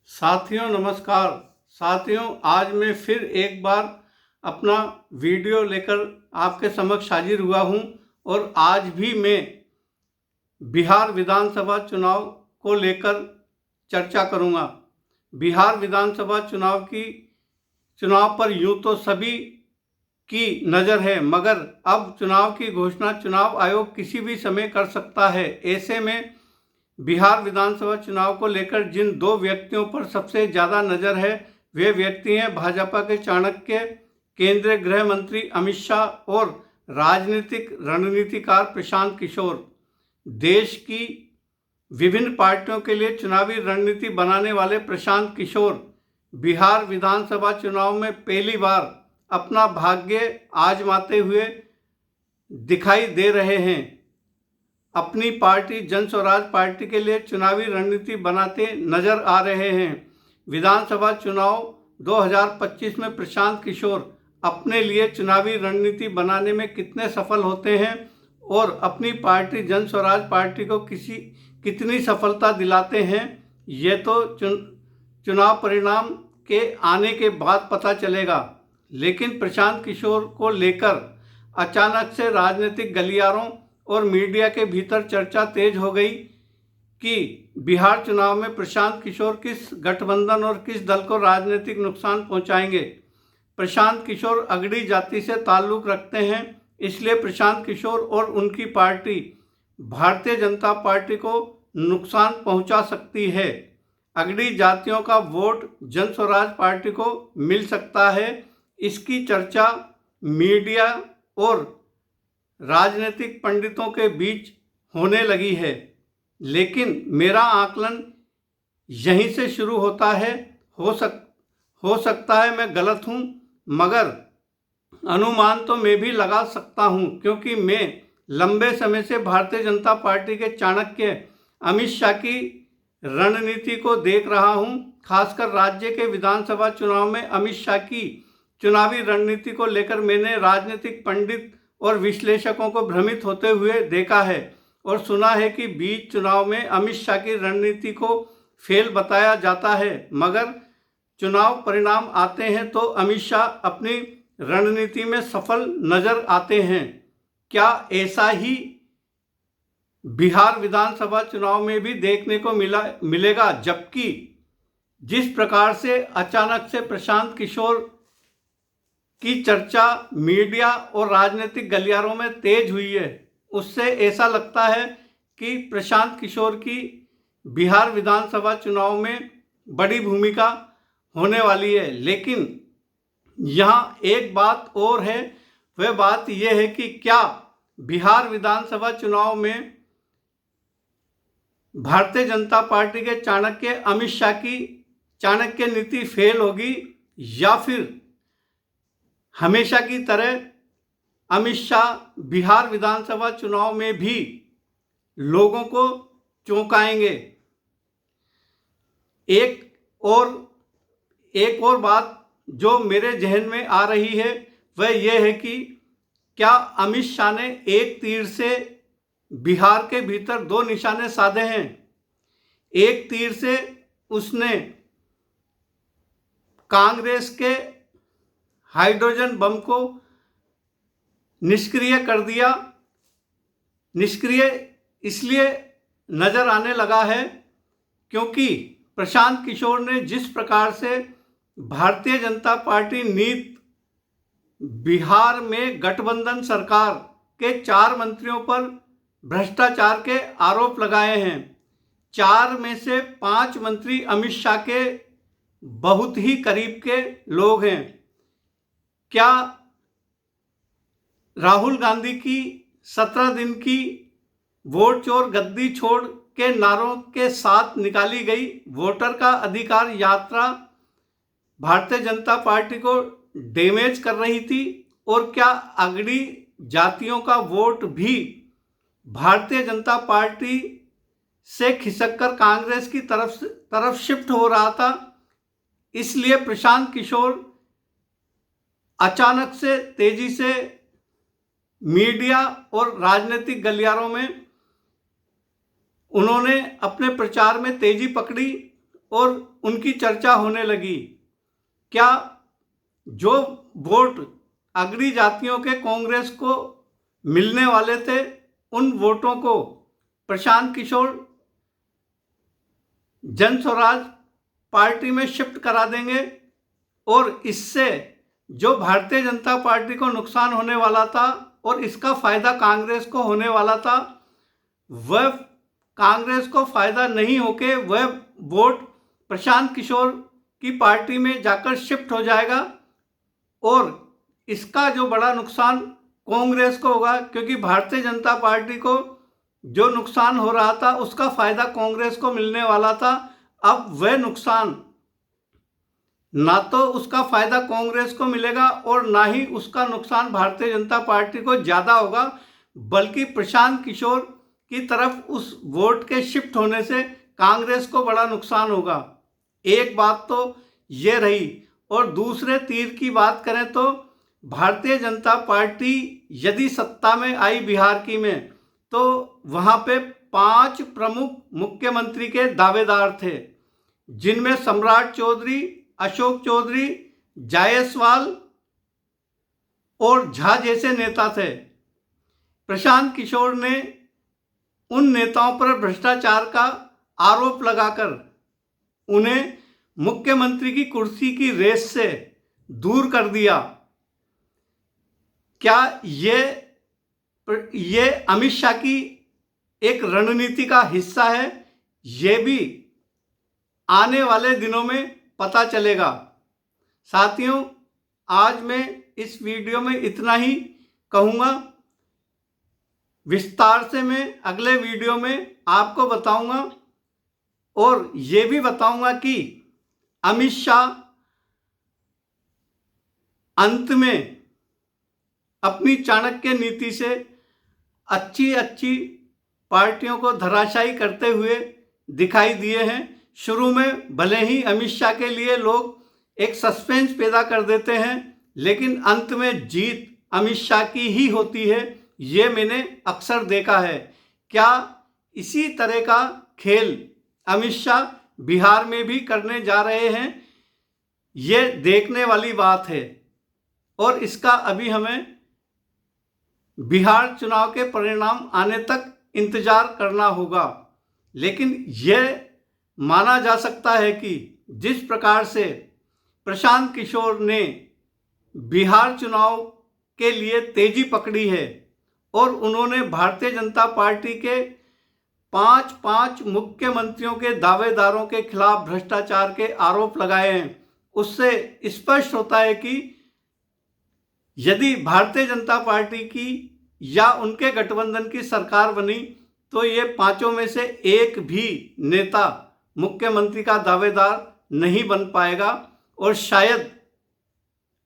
साथियों नमस्कार। साथियों, आज मैं फिर एक बार अपना वीडियो लेकर आपके समक्ष हाजिर हुआ हूं और आज भी मैं बिहार विधानसभा चुनाव को लेकर चर्चा करूंगा। बिहार विधानसभा चुनाव पर यूं तो सभी की नज़र है, मगर अब चुनाव की घोषणा चुनाव आयोग किसी भी समय कर सकता है। ऐसे में बिहार विधानसभा चुनाव को लेकर जिन दो व्यक्तियों पर सबसे ज़्यादा नज़र है, वे व्यक्ति हैं भाजपा के चाणक्य केंद्रीय गृह मंत्री अमित शाह और राजनीतिक रणनीतिकार प्रशांत किशोर। देश की विभिन्न पार्टियों के लिए चुनावी रणनीति बनाने वाले प्रशांत किशोर बिहार विधानसभा चुनाव में पहली बार अपना भाग्य आजमाते हुए दिखाई दे रहे हैं। अपनी पार्टी जन स्वराज पार्टी के लिए चुनावी रणनीति बनाते नजर आ रहे हैं। विधानसभा चुनाव 2025 में प्रशांत किशोर अपने लिए चुनावी रणनीति बनाने में कितने सफल होते हैं और अपनी पार्टी जन स्वराज पार्टी को कितनी सफलता दिलाते हैं, ये तो चुनाव परिणाम के आने के बाद पता चलेगा। लेकिन प्रशांत किशोर को लेकर अचानक से राजनीतिक गलियारों और मीडिया के भीतर चर्चा तेज हो गई कि बिहार चुनाव में प्रशांत किशोर किस गठबंधन और किस दल को राजनीतिक नुकसान पहुंचाएंगे। प्रशांत किशोर अगड़ी जाति से ताल्लुक रखते हैं, इसलिए प्रशांत किशोर और उनकी पार्टी भारतीय जनता पार्टी को नुकसान पहुंचा सकती है। अगड़ी जातियों का वोट जन स्वराज पार्टी को मिल सकता है। इसकी चर्चा मीडिया और राजनीतिक पंडितों के बीच होने लगी है, लेकिन मेरा आकलन यहीं से शुरू होता है। हो सकता है मैं गलत हूं, मगर अनुमान तो मैं भी लगा सकता हूं, क्योंकि मैं लंबे समय से भारतीय जनता पार्टी के चाणक्य अमित शाह की रणनीति को देख रहा हूं। खासकर राज्य के विधानसभा चुनाव में अमित शाह की चुनावी रणनीति को लेकर मैंने राजनीतिक पंडित और विश्लेषकों को भ्रमित होते हुए देखा है और सुना है कि बीच चुनाव में अमित शाह की रणनीति को फेल बताया जाता है, मगर चुनाव परिणाम आते हैं तो अमित शाह अपनी रणनीति में सफल नजर आते हैं। क्या ऐसा ही बिहार विधानसभा चुनाव में भी देखने को मिलेगा? जबकि जिस प्रकार से अचानक से प्रशांत किशोर की चर्चा मीडिया और राजनीतिक गलियारों में तेज हुई है, उससे ऐसा लगता है कि प्रशांत किशोर की बिहार विधानसभा चुनाव में बड़ी भूमिका होने वाली है। लेकिन यहाँ एक बात और है, वह बात यह है कि क्या बिहार विधानसभा चुनाव में भारतीय जनता पार्टी के चाणक्य अमित शाह की चाणक्य नीति फेल होगी, या फिर हमेशा की तरह अमित शाह बिहार विधानसभा चुनाव में भी लोगों को चौंकाएंगे। एक और बात जो मेरे जहन में आ रही है वह यह है कि क्या अमित शाह ने एक तीर से बिहार के भीतर दो निशाने साधे हैं। एक तीर से उसने कांग्रेस के हाइड्रोजन बम को निष्क्रिय कर दिया। निष्क्रिय इसलिए नजर आने लगा है क्योंकि प्रशांत किशोर ने जिस प्रकार से भारतीय जनता पार्टी नीत बिहार में गठबंधन सरकार के 4 मंत्रियों पर भ्रष्टाचार के आरोप लगाए हैं। 4 में से 5 मंत्री अमित शाह के बहुत ही करीब के लोग हैं। क्या राहुल गांधी की 17 दिन की वोट चोर गद्दी छोड़ के नारों के साथ निकाली गई वोटर का अधिकार यात्रा भारतीय जनता पार्टी को डैमेज कर रही थी? और क्या अगड़ी जातियों का वोट भी भारतीय जनता पार्टी से खिसककर कांग्रेस की तरफ शिफ्ट हो रहा था? इसलिए प्रशांत किशोर अचानक से तेजी से मीडिया और राजनीतिक गलियारों में उन्होंने अपने प्रचार में तेजी पकड़ी और उनकी चर्चा होने लगी। क्या जो वोट अग्रणी जातियों के कांग्रेस को मिलने वाले थे, उन वोटों को प्रशांत किशोर जन स्वराज पार्टी में शिफ्ट करा देंगे और इससे जो भारतीय जनता पार्टी को नुकसान होने वाला था और इसका फायदा कांग्रेस को होने वाला था, वह कांग्रेस को फायदा नहीं होके वह वोट प्रशांत किशोर की पार्टी में जाकर शिफ्ट हो जाएगा और इसका जो बड़ा नुकसान कांग्रेस को होगा, क्योंकि भारतीय जनता पार्टी को जो नुकसान हो रहा था उसका फायदा कांग्रेस को मिलने वाला था। अब वह नुकसान, ना तो उसका फायदा कांग्रेस को मिलेगा और ना ही उसका नुकसान भारतीय जनता पार्टी को ज़्यादा होगा, बल्कि प्रशांत किशोर की तरफ उस वोट के शिफ्ट होने से कांग्रेस को बड़ा नुकसान होगा। एक बात तो ये रही। और दूसरे तीर की बात करें तो भारतीय जनता पार्टी यदि सत्ता में आई बिहार की में, तो वहाँ पे 5 प्रमुख मुख्यमंत्री के दावेदार थे, जिनमें सम्राट चौधरी, अशोक चौधरी, जायसवाल और झा जैसे नेता थे। प्रशांत किशोर ने उन नेताओं पर भ्रष्टाचार का आरोप लगाकर उन्हें मुख्यमंत्री की कुर्सी की रेस से दूर कर दिया। क्या ये अमित शाह की एक रणनीति का हिस्सा है? ये भी आने वाले दिनों में पता चलेगा। साथियों, आज मैं इस वीडियो में इतना ही कहूँगा। विस्तार से मैं अगले वीडियो में आपको बताऊंगा और ये भी बताऊंगा कि अमित शाह अंत में अपनी चाणक्य नीति से अच्छी पार्टियों को धराशायी करते हुए दिखाई दिए हैं। शुरू में भले ही अमित शाह के लिए लोग एक सस्पेंस पैदा कर देते हैं, लेकिन अंत में जीत अमित शाह की ही होती है। ये मैंने अक्सर देखा है। क्या इसी तरह का खेल अमित शाह बिहार में भी करने जा रहे हैं? ये देखने वाली बात है और इसका अभी हमें बिहार चुनाव के परिणाम आने तक इंतजार करना होगा। लेकिन यह माना जा सकता है कि जिस प्रकार से प्रशांत किशोर ने बिहार चुनाव के लिए तेजी पकड़ी है और उन्होंने भारतीय जनता पार्टी के 5 मुख्यमंत्रियों के दावेदारों के खिलाफ भ्रष्टाचार के आरोप लगाए हैं, उससे स्पष्ट होता है कि यदि भारतीय जनता पार्टी की या उनके गठबंधन की सरकार बनी तो ये 5 में से एक भी नेता मुख्यमंत्री का दावेदार नहीं बन पाएगा और शायद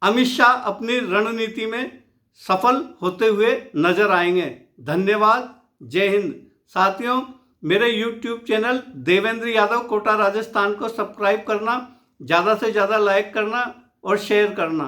अमित शाह अपनी रणनीति में सफल होते हुए नजर आएंगे। धन्यवाद। जय हिंद। साथियों, मेरे YouTube चैनल देवेंद्र यादव कोटा राजस्थान को सब्सक्राइब करना, ज़्यादा से ज़्यादा लाइक करना और शेयर करना।